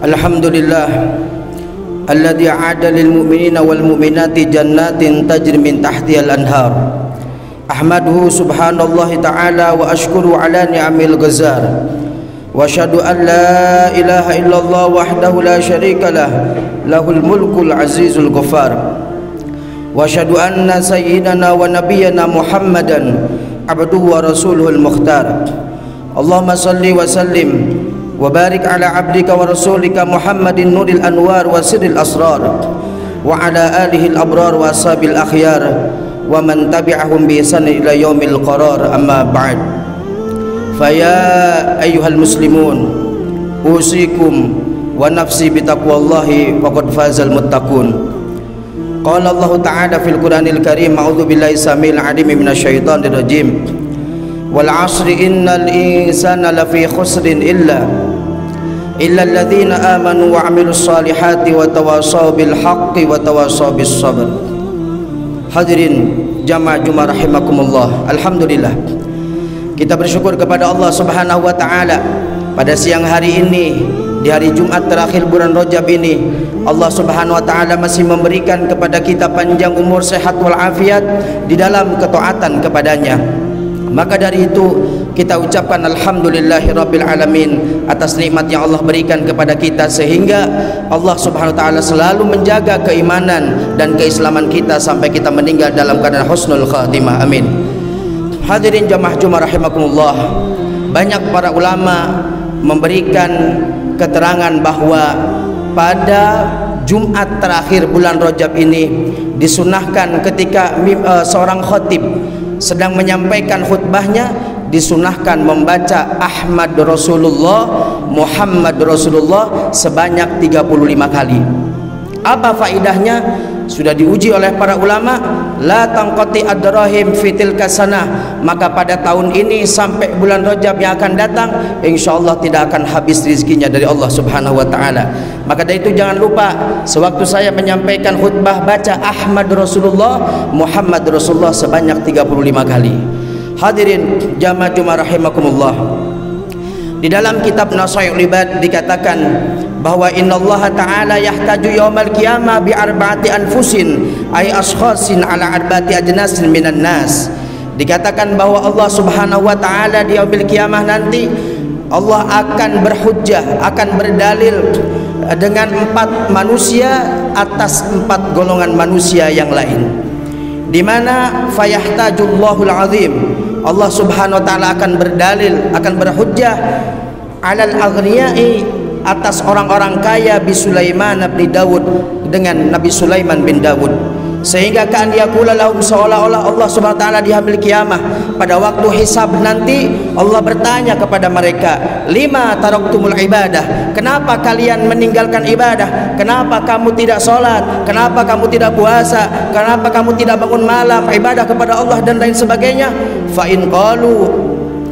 Alhamdulillah alladzi a'adda lil mu'minina wal mu'minati jannatin tajri min tahtiha al-anhar. Ahmaduhu subhanallahi ta'ala wa ashkuru ala ni'amil ghazar. Wa asyhadu an la ilaha illallah wahdahu la syarika lah, lahul mulkul azizul ghaffar. Wa asyhadu anna sayyidana wa nabiyyana Muhammadan abduhu wa rasuluhul mukhtar. Allahumma salli wa sallim wa barik ala abdika wa rasulika Muhammadin nuril anwar wa sirril asrar wa ala alihi al-abrar wa ashabil akhyar wa man tabi'ahum bi ihsan ila yaumil qarar. Amma ba'd. Faya ayyuhal muslimun, usikum wa nafsi bitaqwallahi faqad fazal muttaqun. Qala Allah ta'ala fil Qur'anil Karim, a'udzu billahi samil alim minasyaitonir rajim. Wal 'asri innal insana lafi khusrin illa alladzina amanu wa 'amilus solihati wa tawasaw bil haqqi wa tawasaw bis sabr. Hadirin jamaah Jumat rahimakumullah. Alhamdulillah, kita bersyukur kepada Allah Subhanahu wa taala pada siang hari ini, di hari Jumat terakhir bulan Rajab ini, Allah Subhanahu wa taala masih memberikan kepada kita panjang umur, sehat walafiat di dalam ketaatan kepadanya. Maka dari itu kita ucapkan alhamdulillahirabbil alamin atas nikmat yang Allah berikan kepada kita, sehingga Allah Subhanahu wa taala selalu menjaga keimanan dan keislaman kita sampai kita meninggal dalam keadaan husnul khatimah. Amin. Hadirin jamaah Jumat rahimakumullah, banyak para ulama memberikan keterangan bahwa pada Jumat terakhir bulan Rajab ini disunahkan ketika seorang khatib sedang menyampaikan khutbahnya, disunahkan membaca Ahmad Rasulullah, Muhammad Rasulullah sebanyak 35 kali. Apa faidahnya? Sudah diuji oleh para ulama, la tanqati ad-dirahim fi tilka sanah, maka pada tahun ini sampai bulan Rajab yang akan datang insyaallah tidak akan habis rezekinya dari Allah Subhanahu wa taala. Maka dari itu jangan lupa sewaktu saya menyampaikan khutbah baca Ahmad Rasulullah, Muhammad Rasulullah sebanyak 35 kali. Hadirin jamaah Jumat rahimakumullah, di dalam kitab Nasaihul Ibad dikatakan bahwa innallaha ta'ala yahtaju yaumal qiyamah bi arba'ati anfusin ay ashkhasin ala arba'ati ajnasin minan nas. Dikatakan bahwa Allah Subhanahu wa taala di yaumil qiyamah nanti Allah akan berhujjah, akan berdalil dengan 4 manusia atas 4 golongan manusia yang lain, di mana fayahtajullahul azim, Allah Subhanahu wa taala akan berdalil, akan berhujjah alal aghniyai, atas orang-orang kaya bi Sulaiman bin Daud, dengan Nabi Sulaiman bin Daud, sehingga kan yaqula lahum, seolah-olah Allah Subhanahu wa taala di yaumil qiyamah pada waktu hisab nanti Allah bertanya kepada mereka, lima taraktumul ibadah, kenapa kalian meninggalkan ibadah, kenapa kamu tidak sholat, kenapa kamu tidak puasa, kenapa kamu tidak bangun malam ibadah kepada Allah dan lain sebagainya. Fa in qalu,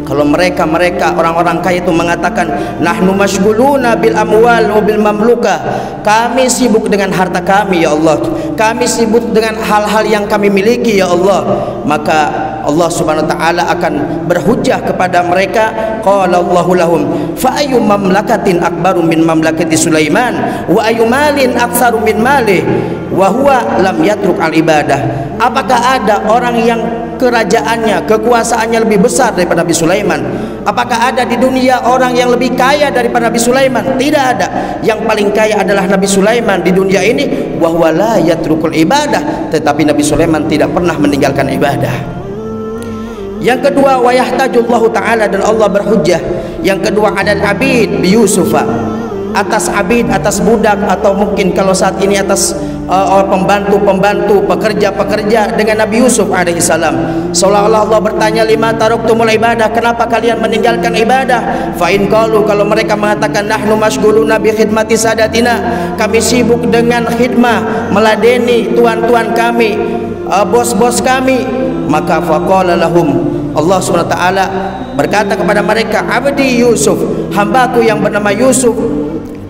kalau mereka orang-orang kaya itu mengatakan, nahnu mashghuluna bil amwal wa bil mamluka, kami sibuk dengan harta kami ya Allah, kami sibuk dengan hal-hal yang kami miliki ya Allah, maka Allah Subhanahu wa taala akan berhujjah kepada mereka. Qala Allahu lahum fa ayyu mamlakatin akbaru min mamlakati Sulaiman wa ayyu malin aktsaru min malih wa huwa lam yatruk al ibadah. Apakah ada orang yang kerajaannya, kekuasaannya lebih besar daripada Nabi Sulaiman? Apakah ada di dunia orang yang lebih kaya daripada Nabi Sulaiman? Tidak ada. Yang paling kaya adalah Nabi Sulaiman di dunia ini, wa huwa la yatrukul ibadah, tetapi Nabi Sulaiman tidak pernah meninggalkan ibadah. Yang kedua, wa yahtajullahu ta'ala, dan Allah berhujjah. Yang kedua, adal abid bi Yusufa, atas abid, atas budak, atau mungkin kalau saat ini atas pembantu-pembantu, pekerja-pekerja dengan Nabi Yusuf alaihissalam. Seolah-olah Allah bertanya, lima taraktumul ibadah, kenapa kalian meninggalkan ibadah? Fa in qalu, kalau mereka mengatakan, nahnu mashghuluna bi khidmati sadatina, kami sibuk dengan khidmah, meladeni tuan-tuan kami, bos-bos kami, maka faqala lahum, Allah Subhanahu wa taala berkata kepada mereka, abdi Yusuf, hambaku yang bernama Yusuf,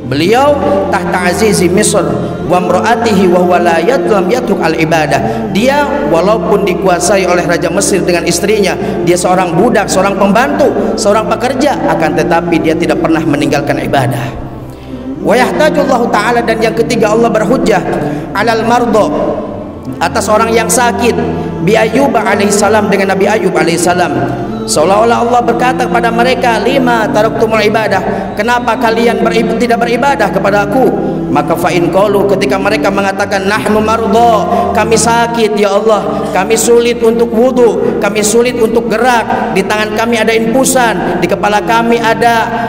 beliau tahta azizi Misr wa imraatihi wa huwa la yatruk al ibadah, dia walaupun dikuasai oleh raja Mesir dengan istrinya, dia seorang budak, seorang pembantu, seorang pekerja, akan tetapi dia tidak pernah meninggalkan ibadah. Wa yahtajullahu ta'ala, dan yang ketiga Allah berhujjah alal mardo, atas orang yang sakit, bi Ayyub alaihissalam, dengan Nabi Ayyub alaihissalam. Seolah-olah Allah berkata kepada mereka, lima taraktumul ibadah, kenapa kalian tidak beribadah kepada aku? Maka fa'in qalu, ketika mereka mengatakan nahnu mardo, kami sakit ya Allah, kami sulit untuk wudu, kami sulit untuk gerak, di tangan kami ada infusan, di kepala kami ada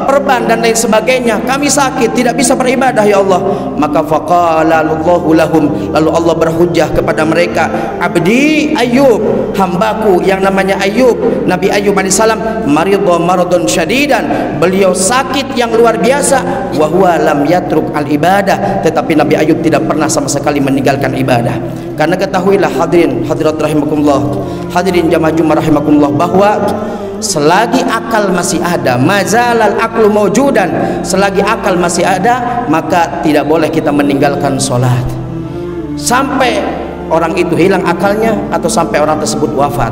perban dan lain sebagainya, kami sakit, tidak bisa beribadah ya Allah. Maka faqala Allahu lahum, lalu Allah berhujjah kepada mereka, abdi Ayyub, hambaku yang namanya Ayyub, Nabi Ayyub alaihissalam, maridho maradun syadidan, beliau sakit yang luar biasa, wa huwa lam yatruk al ibadah, tetapi Nabi Ayyub tidak pernah sama sekali meninggalkan ibadah. Karena ketahuilah hadirin hadirat rahimakumullah, hadirin jamaah Jumat rahimakumullah, bahwa selagi akal masih ada, mazalal aqlu maujudan, selagi akal masih ada, maka tidak boleh kita meninggalkan sholat sampai orang itu hilang akalnya atau sampai orang tersebut wafat.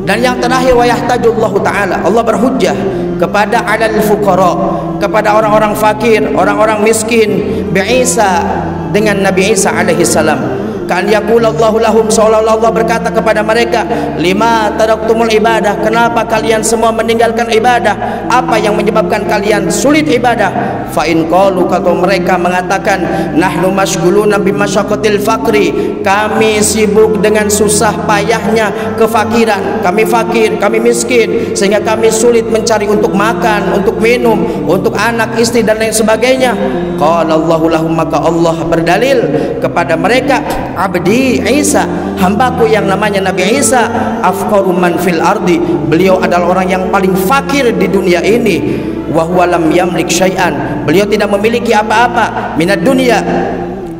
Dan yang terakhir, wa yahtajullahu ta'ala, Allah berhujjah kepada alal fuqara, kepada orang-orang fakir, orang-orang miskin, bi Isa, dengan Nabi Isa alaihi salam. Kan yaqulallahu lahum, seolah-olah Allah berkata kepada mereka, lima taraktumul ibadah, kenapa kalian semua meninggalkan ibadah? Apa yang menyebabkan kalian sulit ibadah? Fa in qalu, kalau mereka mengatakan, nahnu masghuluna bi masyaqqatil faqri, kami sibuk dengan susah payahnya kefakiran, kami fakir, kami miskin, sehingga kami sulit mencari untuk makan, untuk minum, untuk anak, istri dan lain sebagainya. Qala Allahu lahum, maka Allah berdalil kepada mereka, abdi Isa, hambaku yang namanya Nabi Isa, afqaru man fil ardi, beliau adalah orang yang paling fakir di dunia ini, wa huwa lam yamlik syai'an, beliau tidak memiliki apa-apa minad dunia,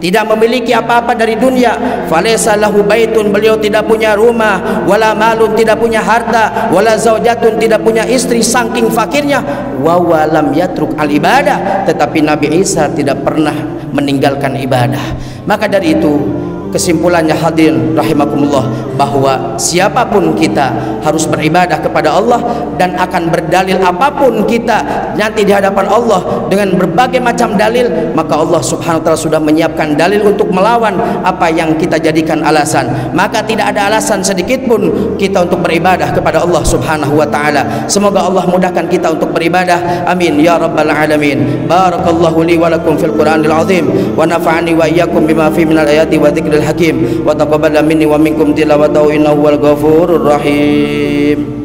tidak memiliki apa-apa dari dunia. Falaysa lahu baitun, beliau tidak punya rumah, wala malun, tidak punya harta, wala zaujatun, tidak punya istri, saking fakirnya. Wa lam yatruk al ibadah, tetapi Nabi Isa tidak pernah meninggalkan ibadah. Maka dari itu, kesimpulannya hadirin rahimakumullah, bahwa siapapun kita harus beribadah kepada Allah, dan akan berdalil apapun kita nanti di hadapan Allah dengan berbagai macam dalil, maka Allah subhanahu wa ta'ala sudah menyiapkan dalil untuk melawan apa yang kita jadikan alasan. Maka tidak ada alasan sedikit pun kita untuk beribadah kepada Allah subhanahu wa ta'ala. Semoga Allah mudahkan kita untuk beribadah, amin ya rabbal alamin. Barakallahu li wa lakum fil Qur'anil azim, wa nafa'ani wa iyyakum bima fi minal ayati wa dzikril hakim, wa taqabbala minni wa minkum tilawatahu innahu wal ghafurur rahim.